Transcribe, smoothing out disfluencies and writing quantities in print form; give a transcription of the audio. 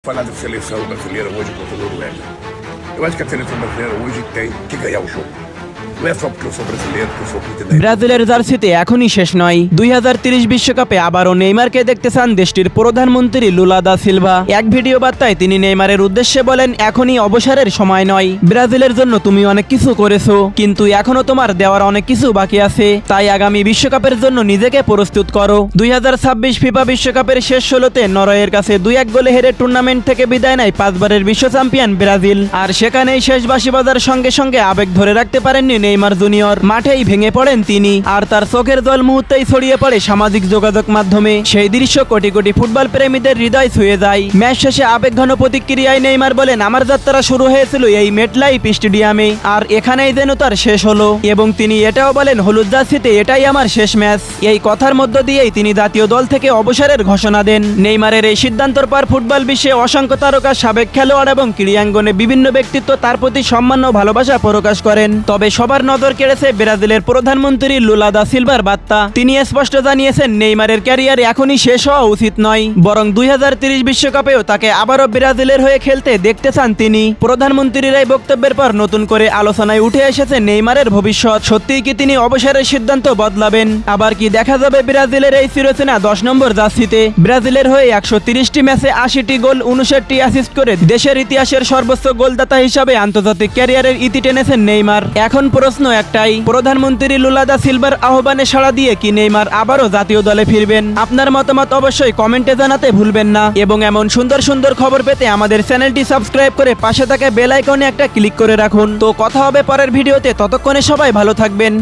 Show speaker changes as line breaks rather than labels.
Falar da seleção brasileira hoje contra a Noruega. Eu acho que a seleção brasileira hoje tem que ganhar o jogo. Não é só porque eu sou brasileiro, que eu sou pretendente.
ব্রাজিলের জার্সিতে এখনই শেষ নয়। 2030 বিশ্বকাপে আবারও নেইমারকে দেখতে চান দেশটির প্রধানমন্ত্রী লুলা দা সিলভা। এক ভিডিও বার্তায় তিনি নেইমারের উদ্দেশ্যে বলেন, এখনই অবসরের সময় নয়। ব্রাজিলের জন্য তুমি অনেক কিছু করেছো, কিন্তু এখনো তোমার দেওয়ার অনেক কিছু বাকি আছে। তাই আগামী বিশ্বকাপের জন্য নিজেকে প্রস্তুত করো। 2026 ফিফা বিশ্বকাপের শেষ 16তে নরওয়ের কাছে 2-1 গোলে হেরে টুর্নামেন্ট থেকে বিদায় নেয় 5 বারের বিশ্ব চ্যাম্পিয়ন ব্রাজিল। আর সেখানেই শেষ বাঁশি বাজার সঙ্গে সঙ্গে আবেগ ধরে রাখতে পারেননি নেইমার জুনিয়র। মাঠেই ভেঙে পড়েন তিনি, আর তার চোখের জল মুহূর্তেই ছড়িয়ে পড়ে সামাজিক যোগাযোগ মাধ্যমে। সেই দৃশ্য কোটি কোটি ফুটবল প্রেমীদের হৃদয় ছুঁয়ে যায়। ম্যাচ শেষে আবেগঘন প্রতিক্রিয়ায় নেইমার বলেন, আমার যাত্রা শুরু হয়েছিল এই মেটলাইফ স্টেডিয়ামে, আর এখানেই যেন তার শেষ হলো। এবং তিনি এটাও বলেন, হলুদ জার্সিতে এটাই আমার শেষ ম্যাচ। এই কথার মধ্য দিয়েই তিনি জাতীয় দল থেকে অবসরের ঘোষণা দেন। নেইমারের এই সিদ্ধান্তর পর ফুটবল বিশ্বে অসংখ্য তারকা, সাবেক খেলোয়াড় এবং ক্রীড়াঙ্গনে বিভিন্ন ব্যক্তিত্ব তার প্রতি সম্মান ও ভালোবাসা প্রকাশ করেন। তবে সবার নজর কেড়েছে ব্রাজিলের প্রধানমন্ত্রী লুলা দা সিলভার বার্তা। তিনি স্পষ্ট জানিয়েছেন, নেইমারের ক্যারিয়ার এখনই শেষ হওয়া উচিত নয়, বরং 2030 বিশ্বকাপেও তাকে আবারও ব্রাজিলের হয়ে খেলতে দেখতে চান তিনি। প্রধানমন্ত্রীর এই বক্তব্যের পর নতুন করে আলোচনায় উঠে এসেছে নেইমারের ভবিষ্যৎ। সত্যিই কি তিনি অবসরের সিদ্ধান্ত বদলাবেন? আবার কি দেখা যাবে ব্রাজিলের এই চিরচেনা 10 নম্বর জার্সিতে? ব্রাজিলের হয়ে 130টি ম্যাচে 80টি গোল, 59টি অ্যাসিস্ট করে দেশের ইতিহাসের সর্বোচ্চ গোলদাতা হিসাবে আন্তর্জাতিক ক্যারিয়ারের ইতি টেনেছেন নেইমার। এখন প্রশ্ন একটাই, প্রধানমন্ত্রী লুলা দা সিলভার আহ্বানে সাড়া দিয়ে কি নেইমার আবারও জাতীয় দলে ফিরবেন? আপনার মতামত অবশ্যই কমেন্টে জানাতে ভুলবেন না, এবং এমন সুন্দর সুন্দর খবর পেতে আমাদের চ্যানেলটি সাবস্ক্রাইব করে পাশে থাকা বেল আইকনে একটা ক্লিক করে রাখুন। তো কথা হবে পরের ভিডিওতে, ততক্ষণে সবাই ভালো থাকবেন।